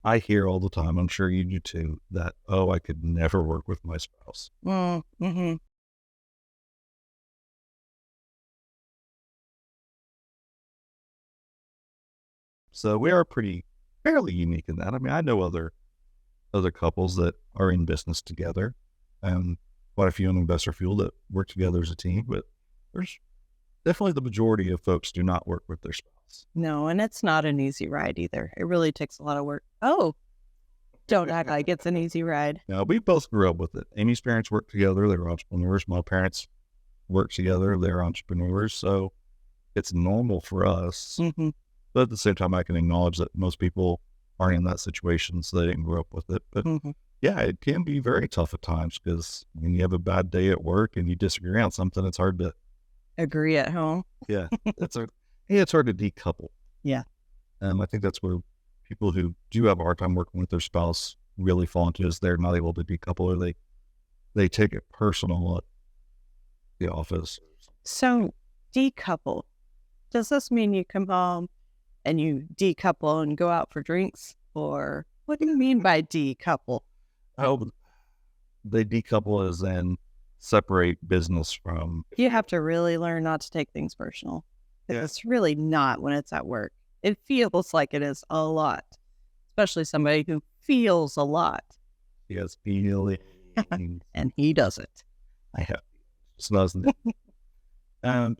I hear all the time, I'm sure you do too, that, oh, I could never work with my spouse. Mm-hmm. So we are pretty fairly unique in that. I mean, I know other couples that are in business together, and quite a few in investor field that work together as a team, but there's definitely the majority of folks do not work with their spouse. No, and it's not an easy ride either. It really takes a lot of work. Oh, don't act like it's an easy ride. Now, we both grew up with it. Amy's parents worked together. They were entrepreneurs. My parents worked together. They're entrepreneurs. So it's normal for us. Hmm. But at the same time, I can acknowledge that most people aren't in that situation, so they didn't grow up with it. But Hmm. yeah, it can be very tough at times because when you have a bad day at work and you disagree on something, it's hard to, Agree at home. yeah, it's hard to decouple. Yeah. I think that's where people who do have a hard time working with their spouse really fall into is they're not able to decouple, or they take it personal at the office. So decouple. Does this mean you come home and you decouple and go out for drinks? Or what do you mean by decouple? Oh, they decouple as in separate business from, You have to really learn not to take things personal. 'Cause yeah, it's really not when it's at work. It feels like it is a lot, especially somebody who feels a lot, yes, feelings. and he doesn't. I have, it's not,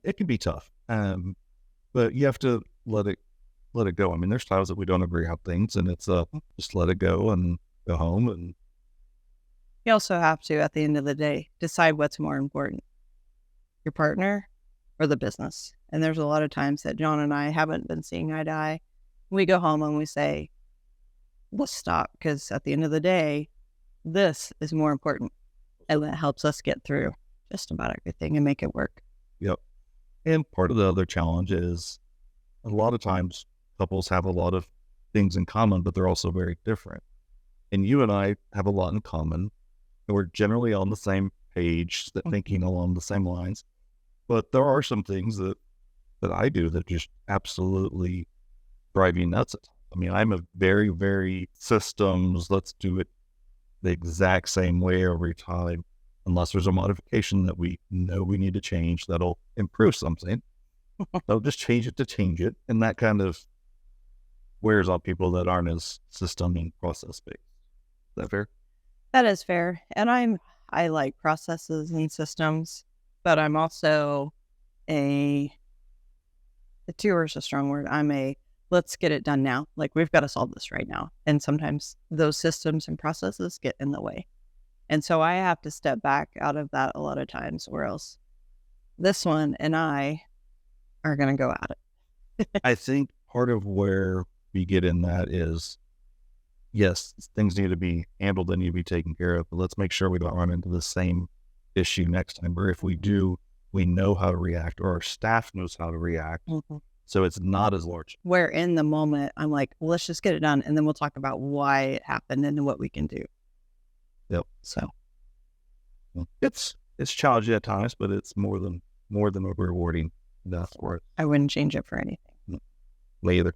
it can be tough. But you have to let it go. I mean, there's times that we don't agree on things, and it's just let it go and go home. And You also have to, at the end of the day, decide what's more important, your partner or the business. And there's a lot of times that John and I haven't been seeing eye to eye. We go home and we say, let's stop, because at the end of the day, this is more important. And that helps us get through just about everything and make it work. yep. And part of the other challenge is a lot of times couples have a lot of things in common, but they're also very different. And you and I have a lot in common, and we're generally on the same page, that thinking along the same lines. But there are some things that I do that just absolutely drive you nuts. I mean, I'm a very, very systems, let's do it the exact same way every time, unless there's a modification that we know we need to change that'll improve something. They'll just change it to change it. And that kind of wears on people that aren't as system and process based. Is that fair? That is fair. And I like processes and systems, but I'm also a the doer is a strong word. I'm a let's get it done now. Like we've got to solve this right now. And sometimes those systems and processes get in the way. And so I have to step back out of that a lot of times, or else this one and I are going to go at it. I think part of where we get in that is, yes, things need to be handled, they need to be taken care of, but let's make sure we don't run into the same issue next time. Or if we do, we know how to react, or our staff knows how to react. Mhm. So it's not as large. Where in the moment, I'm like, well, let's just get it done. And then we'll talk about why it happened and what we can do. Yep. So It's challenging at times, but it's more than rewarding. That's worth I wouldn't change it for anything. later.